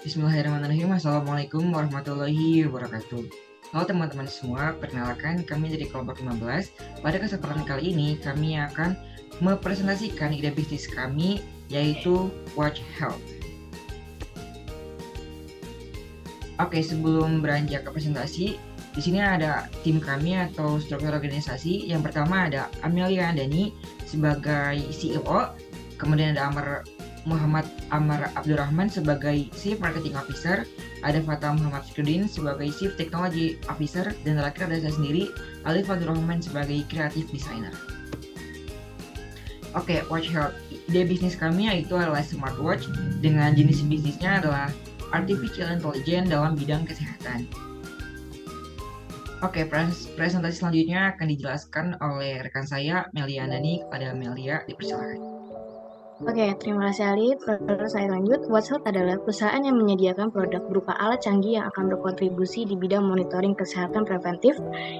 Bismillahirrahmanirrahim. Assalamualaikum warahmatullahi wabarakatuh. Halo teman-teman semua, perkenalkan kami dari kelompok 15. Pada kesempatan kali ini kami akan mempresentasikan ide bisnis kami yaitu Watch Health. Oke, sebelum beranjak ke presentasi, di sini ada tim kami atau struktur organisasi. Yang pertama ada Amelia Andani sebagai CEO, kemudian ada Muhammad Amar Abdurrahman sebagai Chief Marketing Officer, ada Fatah Muhammad Fikruddin sebagai Chief Technology Officer, dan terakhir ada saya sendiri, Alif Abdurrahman sebagai Creative Designer. Oke, Watch Health. Ide bisnis kami yaitu adalah smartwatch dengan jenis bisnisnya adalah Artificial Intelligence dalam bidang kesehatan. Oke, presentasi selanjutnya akan dijelaskan oleh rekan saya, Melia Andani. Kepada Melia, dipersilakan. Oke, terima kasih Alif. Lalu saya lanjut. WhatsApp adalah perusahaan yang menyediakan produk berupa alat canggih yang akan berkontribusi di bidang monitoring kesehatan preventif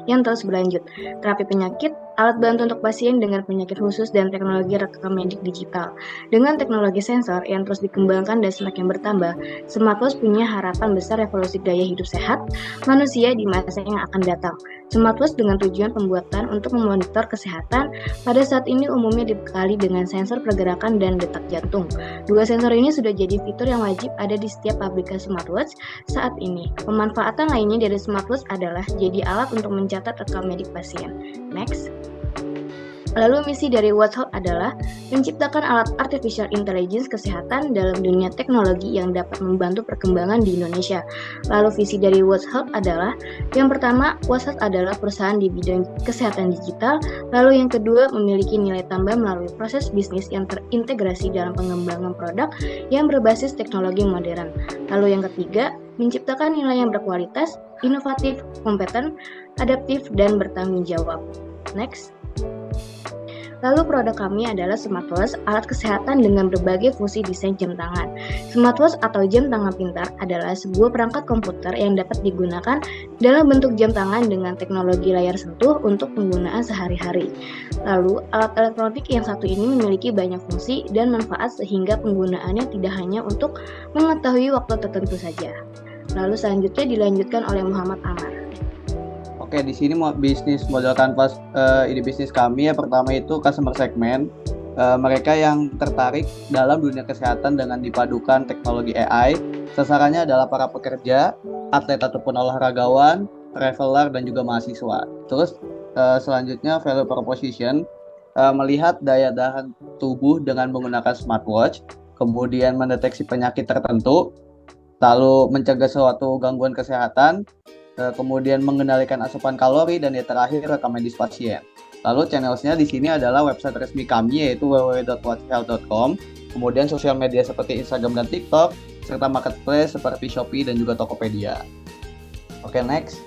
yang terus berlanjut, terapi penyakit, alat bantu untuk pasien dengan penyakit khusus, dan teknologi rekam medik digital. Dengan teknologi sensor yang terus dikembangkan dan semakin bertambah, smartwatch punya harapan besar revolusi gaya hidup sehat manusia di masa yang akan datang. Smartwatch dengan tujuan pembuatan untuk memonitor kesehatan pada saat ini umumnya dibekali dengan sensor pergerakan dan detak jantung. Dua sensor ini sudah jadi fitur yang wajib ada di setiap pabrikan smartwatch saat ini. Pemanfaatan lainnya dari smartwatch adalah jadi alat untuk mencatat rekam medik pasien. Next. Lalu misi dari Watch Health adalah menciptakan alat artificial intelligence kesehatan dalam dunia teknologi yang dapat membantu perkembangan di Indonesia. Lalu visi dari Watch Health adalah yang pertama, Watch Health adalah perusahaan di bidang kesehatan digital. Lalu yang kedua, memiliki nilai tambah melalui proses bisnis yang terintegrasi dalam pengembangan produk yang berbasis teknologi modern. Lalu yang ketiga, menciptakan nilai yang berkualitas, inovatif, kompeten, adaptif, dan bertanggung jawab. Next. Lalu produk kami adalah smartwatch, alat kesehatan dengan berbagai fungsi desain jam tangan. Smartwatch atau jam tangan pintar adalah sebuah perangkat komputer yang dapat digunakan dalam bentuk jam tangan dengan teknologi layar sentuh untuk penggunaan sehari-hari. Lalu, alat elektronik yang satu ini memiliki banyak fungsi dan manfaat sehingga penggunaannya tidak hanya untuk mengetahui waktu tertentu saja. Lalu selanjutnya dilanjutkan oleh Muhammad Amar. Oke, di sini bisnis model kanvas ide bisnis kami ya pertama itu customer segment. Mereka yang tertarik dalam dunia kesehatan dengan dipadukan teknologi AI. Sasarannya adalah para pekerja, atlet ataupun olahragawan, traveler dan juga mahasiswa. Terus selanjutnya value proposition, melihat daya tahan tubuh dengan menggunakan smartwatch, kemudian mendeteksi penyakit tertentu, lalu mencegah suatu gangguan kesehatan, kemudian mengendalikan asupan kalori, dan yang terakhir rekam medis pasien. Lalu channelsnya di sini adalah website resmi kami yaitu www.watchhealth.com, kemudian sosial media seperti Instagram dan TikTok, serta marketplace seperti Shopee dan juga Tokopedia. Oke, next.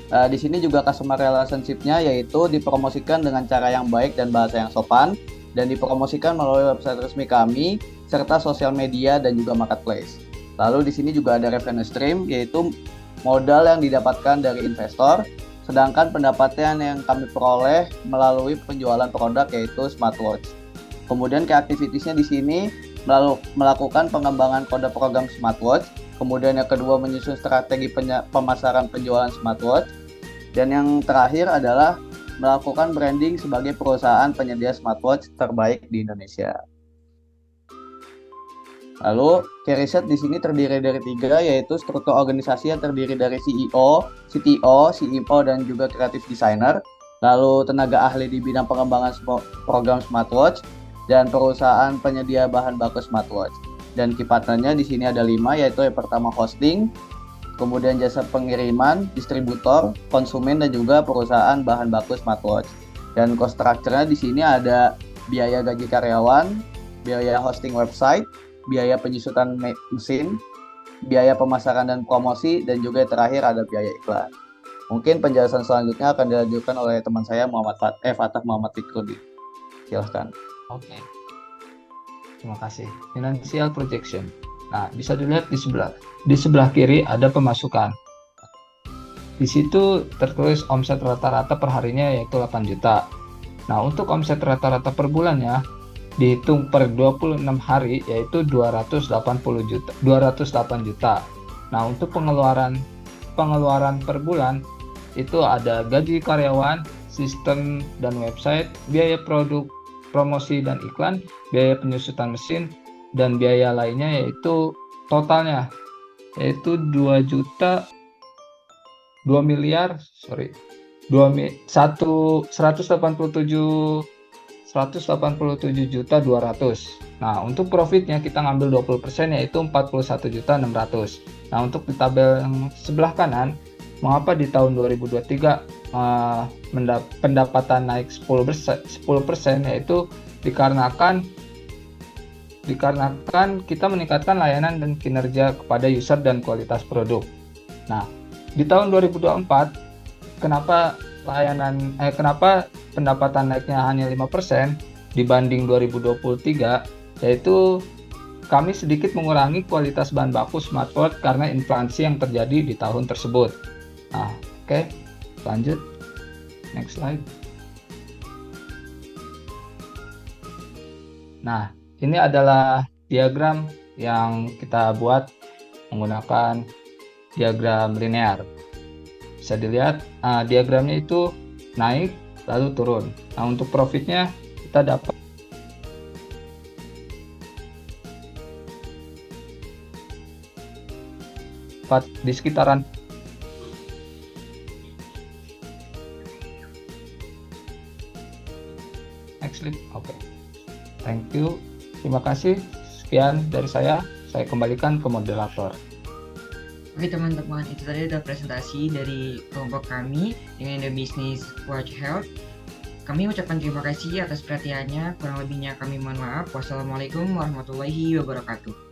Di sini juga customer relationship-nya yaitu dipromosikan dengan cara yang baik dan bahasa yang sopan, dan dipromosikan melalui website resmi kami serta sosial media dan juga marketplace. Lalu di sini juga ada revenue stream yaitu modal yang didapatkan dari investor, sedangkan pendapatan yang kami peroleh melalui penjualan produk yaitu smartwatch. Kemudian key activitiesnya di sini melakukan pengembangan kode program smartwatch, kemudian yang kedua menyusun strategi pemasaran penjualan smartwatch, dan yang terakhir adalah melakukan branding sebagai perusahaan penyedia smartwatch terbaik di Indonesia. Lalu, key riset di sini terdiri dari 3, yaitu struktur organisasi yang terdiri dari CEO, CTO, CEO, dan juga creative designer. Lalu, tenaga ahli di bidang pengembangan program smartwatch, dan perusahaan penyedia bahan baku smartwatch. Dan key partnernya di sini ada 5, yaitu yang pertama hosting, kemudian jasa pengiriman, distributor, konsumen, dan juga perusahaan bahan baku smartwatch. Dan cost structure-nya di sini ada biaya gaji karyawan, biaya hosting website, biaya penyusutan mesin, biaya pemasaran dan promosi, dan juga yang terakhir ada biaya iklan. Mungkin penjelasan selanjutnya akan dilanjutkan oleh teman saya Fatah Muhammad Fikruddin. Silahkan. Oke. Terima kasih. Financial projection. Nah, bisa dilihat di sebelah. Di sebelah kiri ada pemasukan. Di situ tertulis omset rata-rata per harinya yaitu 8 juta. Nah, untuk omset rata-rata per bulannya dihitung per 26 hari yaitu 208 juta. Nah, untuk pengeluaran per bulan itu ada gaji karyawan, sistem dan website, biaya produk, promosi dan iklan, biaya penyusutan mesin, dan biaya lainnya yaitu totalnya yaitu 187.200.000. Nah, untuk profitnya kita ngambil 20% yaitu 41.600.000. Nah, untuk di tabel yang sebelah kanan, mengapa di tahun 2023 pendapatan naik 10% yaitu dikarenakan kita meningkatkan layanan dan kinerja kepada user dan kualitas produk. Nah, di tahun 2024 kenapa pendapatan naiknya hanya 5% dibanding 2023, yaitu kami sedikit mengurangi kualitas bahan baku smartphone karena inflasi yang terjadi di tahun tersebut. Nah, oke, lanjut. Next slide. Nah, ini adalah diagram yang kita buat menggunakan diagram linear. Bisa dilihat, diagramnya itu naik lalu turun. Nah, untuk profitnya kita dapat di sekitaran next slide. Oke. Thank you. Terima kasih. Sekian dari saya kembalikan ke moderator. Oke teman-teman, itu tadi adalah presentasi dari kelompok kami dengan The Business Watch Health. Kami ucapkan terima kasih atas perhatiannya. Kurang lebihnya kami mohon maaf. Wassalamualaikum warahmatullahi wabarakatuh.